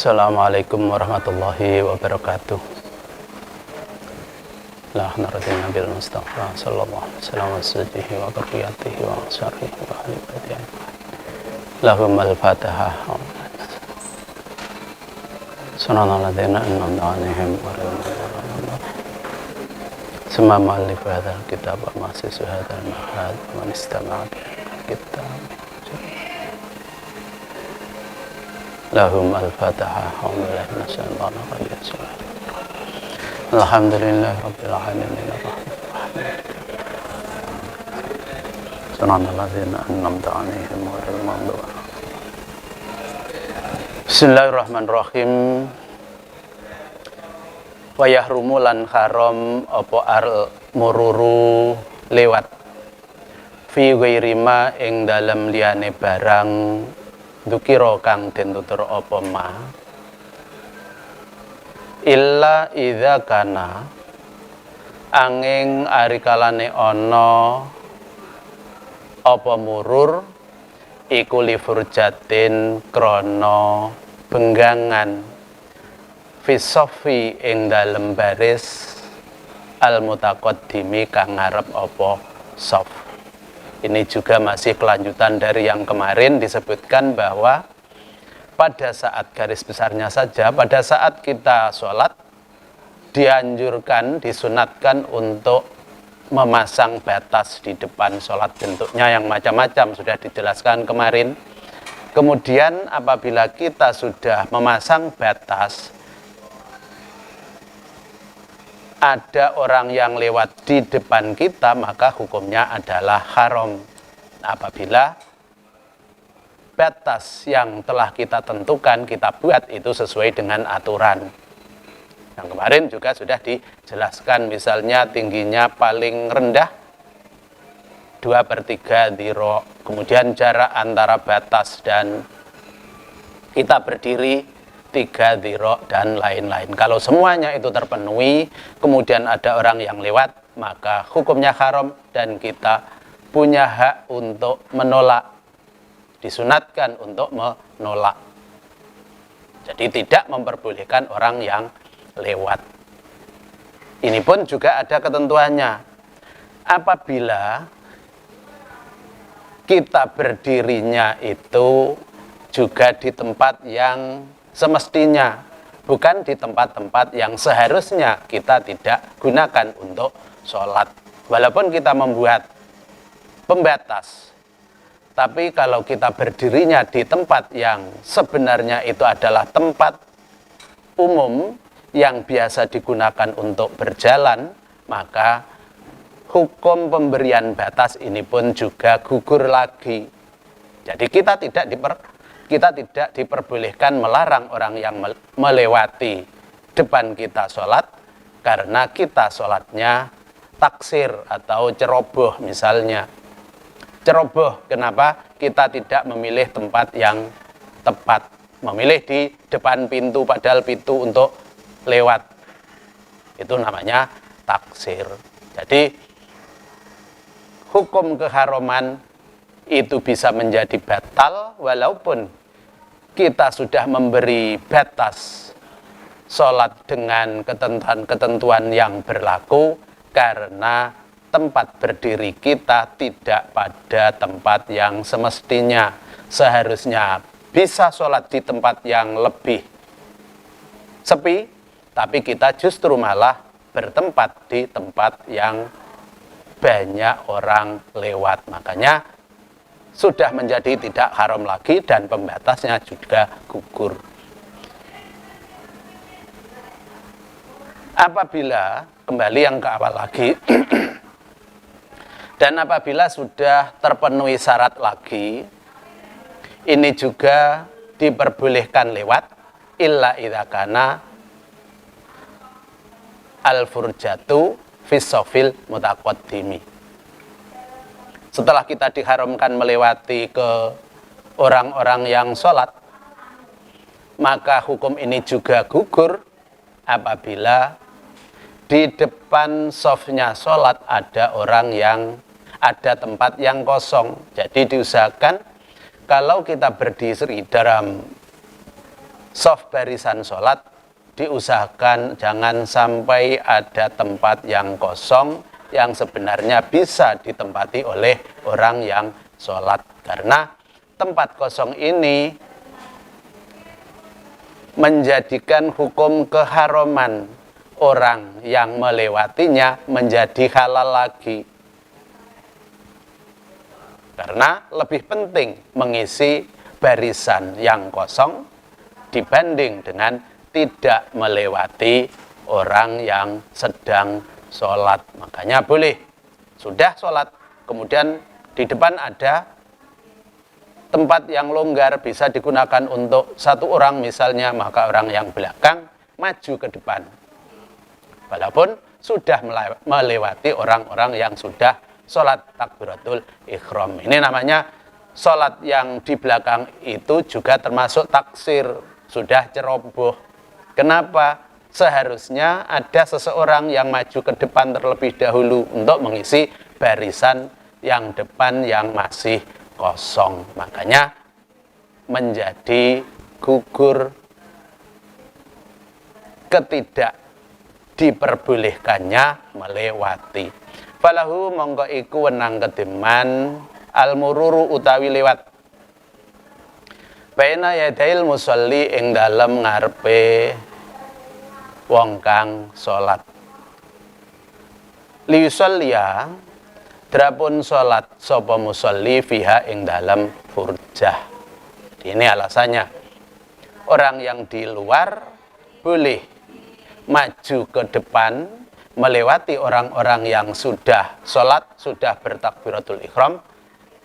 Assalamualaikum warahmatullahi wabarakatuh. La naratin nabil mustafa sallallahu alaihi wasallam wa sahbihi wa bariyatihi wa syarihi wa ahli baitihi. Lahum al-fatihah. Sunanal ladzina an'amta 'alaihim ghairil maghdubi 'alaihim. Summa mu'allif hadzal kitab wa mu'assis hadzal ma'had wa man istama'a kitab. Lahum al-fatihah. Alhamdulillah nasyallana qadiyya. Alhamdulillah rabbil alamin. Sunanal ladzina an'amta 'alaihim ghairil maghdubi 'alaihim. Bismillahirrahmanirrahim. Wa yahrumu lan haram apa al mururu lewat fi ghairi ma ing dalem liyane barang dukira kang den tutur apa ma illa idza kana angin arikalane ana apa murur iku li furjatin krana benggangan fisofi ing dalem baris al mutaqaddimi kang ngarep apa sof. Ini juga masih kelanjutan dari yang kemarin, disebutkan bahwa pada saat garis besarnya saja, pada saat kita sholat, dianjurkan, disunatkan untuk memasang batas di depan sholat. Bentuknya yang macam-macam, sudah dijelaskan kemarin. Kemudian apabila kita sudah memasang batas, ada orang yang lewat di depan kita, maka hukumnya adalah haram. Apabila batas yang telah kita tentukan, kita buat itu sesuai dengan aturan. Yang kemarin juga sudah dijelaskan, misalnya tingginya paling rendah 2/3 dhira, kemudian jarak antara batas dan kita berdiri 3 dhira dan lain-lain. Kalau semuanya itu terpenuhi, kemudian ada orang yang lewat, maka hukumnya haram dan kita punya hak untuk menolak. Disunatkan untuk menolak. Jadi tidak memperbolehkan orang yang lewat. Ini pun juga ada ketentuannya. Apabila kita berdirinya itu juga di tempat yang semestinya, bukan di tempat-tempat yang seharusnya kita tidak gunakan untuk sholat. Walaupun kita membuat pembatas, tapi kalau kita berdirinya di tempat yang sebenarnya itu adalah tempat umum yang biasa digunakan untuk berjalan, maka hukum pemberian batas ini pun juga gugur lagi. Jadi kita tidak diperbolehkan melarang orang yang melewati depan kita sholat, karena kita sholatnya taksir atau ceroboh misalnya. Ceroboh, kenapa? Kita tidak memilih tempat yang tepat, memilih di depan pintu padahal pintu untuk lewat. Itu namanya taksir. Jadi hukum keharaman itu bisa menjadi batal walaupun kita sudah memberi batas sholat dengan ketentuan-ketentuan yang berlaku, karena tempat berdiri kita tidak pada tempat yang semestinya. Seharusnya bisa sholat di tempat yang lebih sepi, tapi kita justru malah bertempat di tempat yang banyak orang lewat. Makanya sudah menjadi tidak haram lagi dan pembatasnya juga gugur. Apabila, kembali yang ke awal lagi, dan apabila sudah terpenuhi syarat lagi, ini juga diperbolehkan lewat, illa idza kana al-furjatu fis-safil mutaqaddimi. Setelah kita diharamkan melewati ke orang-orang yang sholat, maka hukum ini juga gugur apabila di depan safnya sholat ada orang yang ada tempat yang kosong. Jadi diusahakan kalau kita berdiri dalam soft barisan sholat diusahakan jangan sampai ada tempat yang kosong yang sebenarnya bisa ditempati oleh orang yang sholat. Karena tempat kosong ini menjadikan hukum keharaman orang yang melewatinya menjadi halal lagi. Karena lebih penting mengisi barisan yang kosong dibanding dengan tidak melewati orang yang sedang sholat. Makanya boleh, sudah sholat, kemudian di depan ada tempat yang longgar bisa digunakan untuk satu orang misalnya, maka orang yang belakang maju ke depan. Walaupun sudah melewati orang-orang yang sudah sholat takbiratul ihram. Ini namanya sholat yang di belakang itu juga termasuk taksir, sudah ceroboh. Kenapa? Seharusnya ada seseorang yang maju ke depan terlebih dahulu untuk mengisi barisan yang depan yang masih kosong. Makanya menjadi gugur ketidak diperbolehkannya melewati. Falahu mongko iku wenang kedeman al-mururu utawi lewat baina yadail musolli ing dalem ngarepe wong kang salat. Liusolliya drapun salat sapa musolli fiha ing dalem furjah. Ini alasannya. Orang yang di luar boleh maju ke depan melewati orang-orang yang sudah sholat, sudah bertakbiratul ihram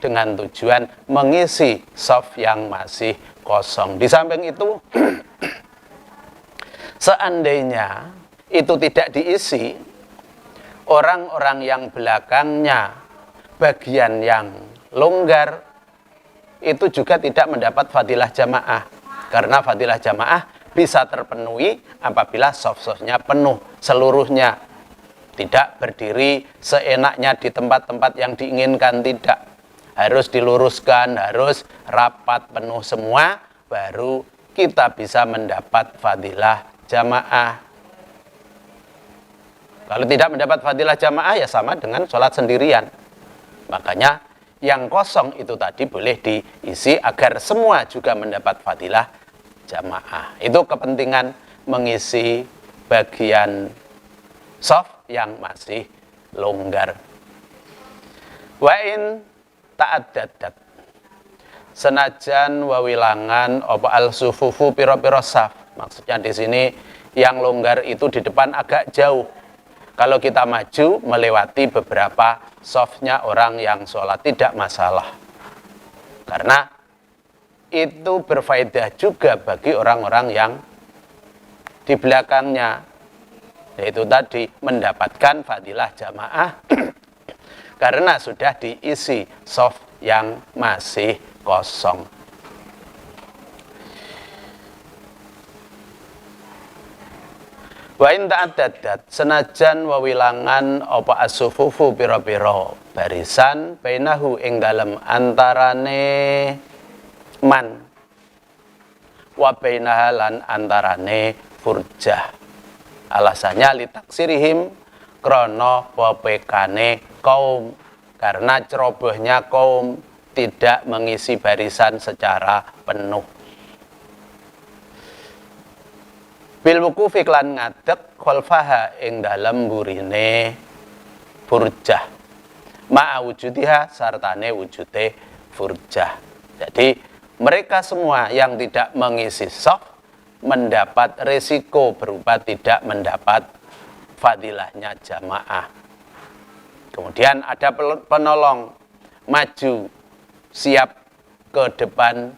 dengan tujuan mengisi shaf yang masih kosong. Di samping itu, seandainya itu tidak diisi, orang-orang yang belakangnya bagian yang longgar itu juga tidak mendapat fadilah jamaah. Karena fadilah jamaah bisa terpenuhi apabila shaf-shafnya penuh seluruhnya. Tidak berdiri seenaknya di tempat-tempat yang diinginkan, tidak. Harus diluruskan, harus rapat penuh semua, baru kita bisa mendapat fadilah jamaah. Kalau tidak mendapat fadilah jamaah ya sama dengan sholat sendirian. Makanya yang kosong itu tadi boleh diisi agar semua juga mendapat fadilah jamaah. Itu kepentingan mengisi bagian shaf yang masih longgar. Wa in ta'addadat senajan wawilangan apa al-sufufu piro-piro saf. Maksudnya di sini yang longgar itu di depan agak jauh. Kalau kita maju melewati beberapa shafnya orang yang sholat tidak masalah. Karena itu berfaedah juga bagi orang-orang yang di belakangnya. Yaitu tadi mendapatkan fadilah jamaah karena sudah diisi shaf yang masih kosong. Wa in ta'addadat senajan wawilangan apa as-sufufu pira-pira barisan bainahu ing dalem antarane man wa bainaha lan antarane furjah. Alasannya litaksirihim krono popekane kaum, karena cerobohnya kaum tidak mengisi barisan secara penuh. Bil wuqufi lan ngadeg khalfaha ing dalem burine furjah ma'a wujudiha sartane wujude furjah. Jadi mereka semua yang tidak mengisi shaf mendapat resiko berupa tidak mendapat fadilahnya jamaah. Kemudian ada penolong maju siap ke depan